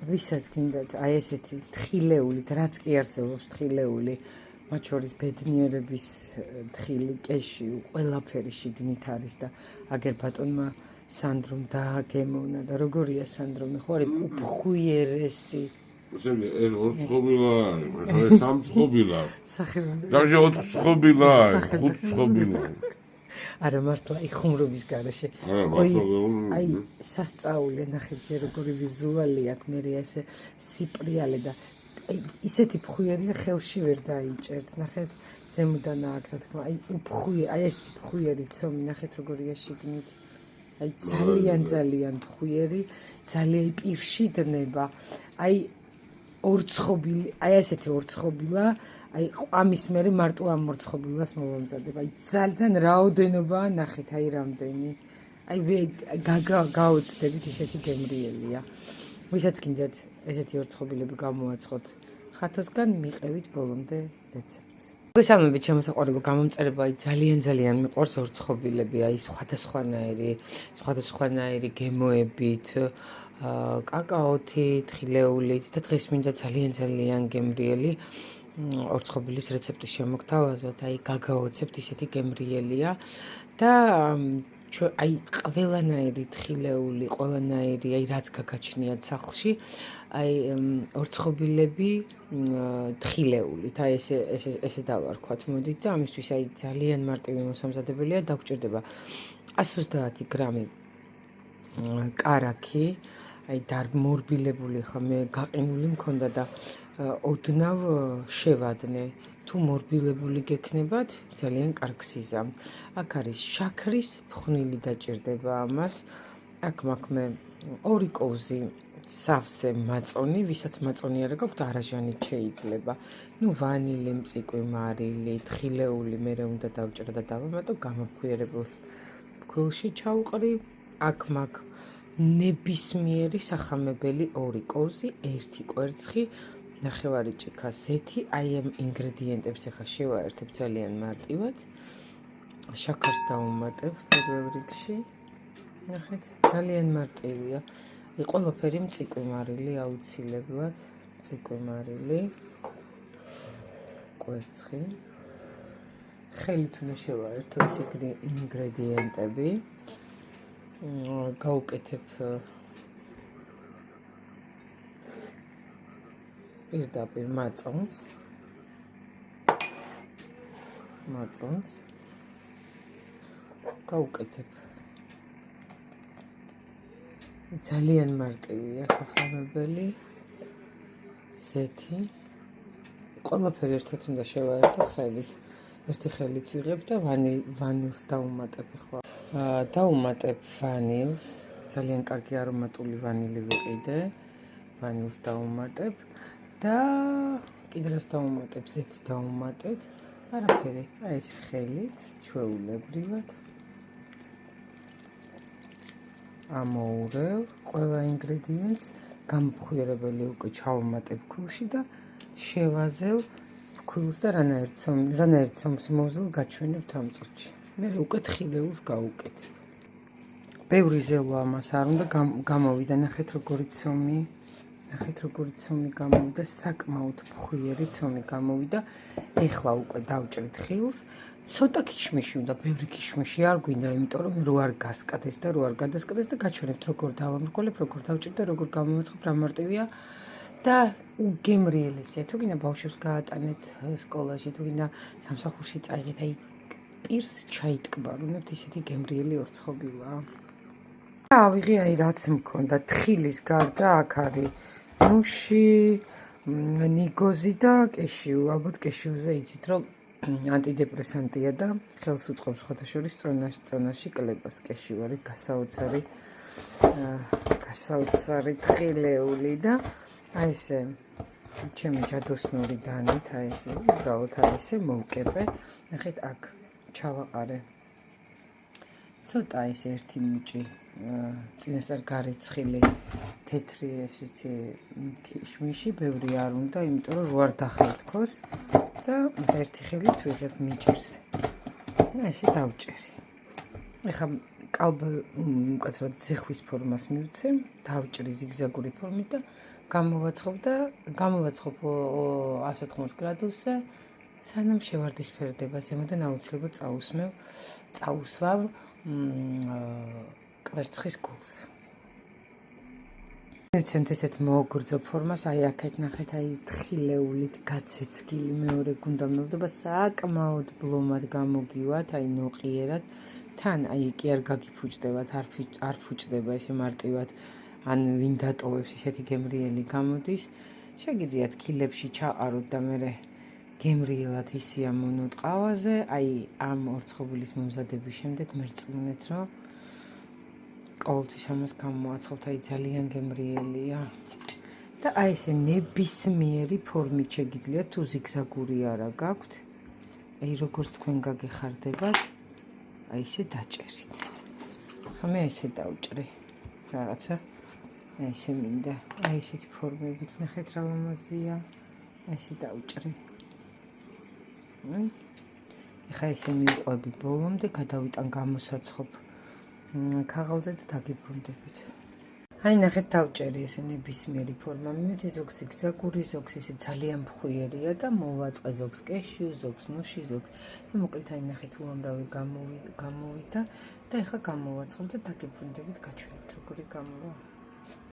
ვისაც გინდათ აი ესეთი თხილეული, რაც კი არსებობს თხილეული, მათ შორის ბედნიერების თხილი, კეში, ყველაფერი შიგნით არის და აგერ ბატონმა სანდრომ დააგემოვნა და როგორია სანდრომი, ხო არის უფხვიერესი. ეს ოცხობილა არის, სამცხობილა. даже 4 ცხობილა არის, 5 ცხობილა. არა მართლა აი ხუმრობის garaში. აი სასწაული ნახეთ ჯერ როგორი ვიზუალი აქვს, მე ესე სიპრიალე და ისეთი ფხვიერია ხელში ვერ დაიჭერთ. ნახეთ ზემოდან აქ რა თქმა, აი უფხვი, აი ეს ფხვიერი ცომი, ნახეთ როგორია შიგნით. აი ძალიან ფხვიერი, ძალიან პირში დნება. აი ორცხობილი, აი ესეთი ორცხობილა, აი ყვამის მერე მარტო ამ ორცხობილას მოვამზადებ. აი ძალიან რაოდენობაა, ნახეთ, აი რამდენი. აი გაოცდებით ისეთი გემრიელია. ვისაც გინდათ ესეთი ორცხობილები გამოაცხოთ ხათოსგან, მიყევით ბოლომდე რეცეპტს. მოგესალმებით შემოსაყვარელო გამომწერება, აი ძალიან მიყვარს ორცხობილები, აი სხვადასხვანაირი გემოებით, კაკაოთი, თხილეულით და დღეს მინდა ძალიან გემრიელი ორცხობილის რეცეპტი შემოგთავაზოთ, აი გაგაოცებთ, ისეთი გემრიელია და აი ყველანაირი თხილეული, ყველანაირი, აი რაც გაგაჩნიათ სახლში, აი ორცხობილები თხილეულით, აი ესე დავარქვათ, მოდით და ამისთვის აი ძალიან მარტივი მოსამზადებელია, დაგჭირდება 130 გრამი კარაქი, აი მორბილებული ხა მე გაყინული მქონდა და ოდნავ შევადნე. თუ მორბილებული გექნებათ, ძალიან კარგ სიზამ. აქ არის შაქრის ფხვნილი დაჭირდება ამას. აქ მაქვს მე 2 კოვზი სავსე მაწონი, ვისაც მაწონი არ გაქვთ, არაჟანით შეიძლება. ნუ ვანილი, მწიკვი მარილი, თხილეული მერე უნდა დავჭრა და დავამატო, გამოფხიერებელს ფქვილში ჩავყრი. აქ მაქვს ნებისმიერი სახამებელი 2 კოვზი, 1 კვერცხი, ნახევარი ჭიქა ზეთი, აი ამ ინგრედიენტებს ახლა შევაერთებ ძალიან მარტივად. შაქარს დავუმატებ პირველ რიგში. ნახეთ, ძალიან მარტივია. ყველაფერი მწიკვი მარილი აუცილებლად, მწიკვი მარილი, კვერცხი. ხელით უნდა შევაერთო ეს ინგრედიენტები. გავუკეთებ პირდაპირ მაწონს. გავუკეთებ. ძალიან მარტივია სახამებელი, ზეთი. ყველაფერი ერთად უნდა შევაერთო ხელით. ერთი ხელით ვიღებ და ვანილს დავუმატებ ახლა. დავუმატებ ვანილს, ძალიან კარგი არომატული ვანილი ვიყიდე. ვანილს დავუმატებ და კიდე რას დავუმატებ, ზეთი დავუმატეთ. არაფერი, აი ეს ხელით, ჩვეულებრივად. ამოურევ ყველა ინგრედიენტს, გამოფხიერებელი უკვე ჩავუმატებ ფქვილში და შევაზელ ფქვილს და რანაირ ცომს მოვზელ გაჩვენებ ამ წუთში. მე უკვე თხილეულს გავუკეთებ. ბევრი ზელვა ამას არ უნდა გამოვიდა, ნახეთ როგორი ცომი გამოვიდა, საკმაოდ ფხვიერი ცომი გამოვიდა. ეხლა უკვე დავჭრით ხილს. ცოტა ქიშმიში უნდა, ბევრი ქიშმიში არ გვინდა, იმიტომ რომ რო არ გასკადეს და რო არ გადასკადეს და გაჩვენებთ როგორ დავამრგოლებ, როგორ დავჭრით და როგორ გამოვაწყობ, რა მარტივია და უგემრიელესია. თუ გინდა ბავშვებს გაატანეთ სკოლაში, თუ გინდა სამსახურში წაიღეთ, აი პირს ჩაიტკბარუნებთ, ისეთი გემრიელი ორცხობილა. ავიღე აი რაც მქონდა, თხილის გარდა აქ არის ნუში, ნიგოზი და კეშიუ. ალბათ კეშიუზე იცით, რომ ანტიდეპრესანტია და ხელს უწყობს სხვათა შორის წონაში კლებას. კეშიუ არის გასაოცარი თხილეული და აი ესე ჩემი ჯადოსნური დანით, აი ესე უბრალოდ აი ესე მოვკერპე. ნახეთ, აქ ჩავაყარე ცოტა ის ერთი მუჭი წინასწარ გარეცხილი თეთრი ესეც ქიშმიში, ბევრი არ უნდა, იმიტომ რომ არ დახელთქოს და ერთი ხელით ვიღებ მიჭერს. ესე დავჭერი. ეხლა კალბა უკაცრავად ზეხვის ფორმას მივცე, დავჭრი ზიგზაგური ფორმით და გამოვაცხობ 180 გრადუსზე, სანამ შევარდისფერდება ზემოდან აუცილებლად წაუსვავ კვერცხის გულს. მივცემთ ესეთ მოგრძო ფორმას, აი აქეთ ნახეთ, აი თხილეულით გაცეცგილი მეორე გუნდამნელობა საკმაოდ ბლომად გამოგივათ, აი ნოყიერად. თან აი კი არ გაგიფუჭდებათ, არ ფუჭდება ესე მარტივად, ან ვინ დატოვებს ისეთი გემრიელი გამოდის. შეგიძლიათ ქილებში ჩაყაროთ და მერე გემრიელად ისიამოვნოთ ყავაზე, აი ამ ორცხობილის მომზადების შემდეგ მერწმუნეთ, რომ ყოველთვის ამას გამოაცხობთ, აი ძალიან გემრიელია. და აი ესე ნებისმიერი ფორმით შეგიძლიათ, თუ ზიგზაგური არა გაქვთ, აი როგორც თქვენ გაგეხარდებათ, აი ესე დაჭერით. ხა მე ესე დავჭრი. რაღაცა აი ესე მინდა. აი ესეთი ფორმებით ნახეთ რა ლამაზია. აი ესე დავჭრი. ეხა ესე მივყვები ბოლომდე, გადავიტან გამოსაცხობ ქაღალზე და დაგიბრუნდებით. აი ნახეთ დავჭერი ესე ნებისმიერი ფორმა მივეცი, ზოგს ზიგზაგური, ზოგს ისე ძალიან ფხვიერია და მოვაწყე ზოგს კეში, ზოგს ნუში, ზოგს და მოკლედ აი ნახეთ უამრავი გამოვიდა და ეხა გამოვაცხობ და დაგიბრუნდებით, გაჩვენებთ როგორი გამოვა.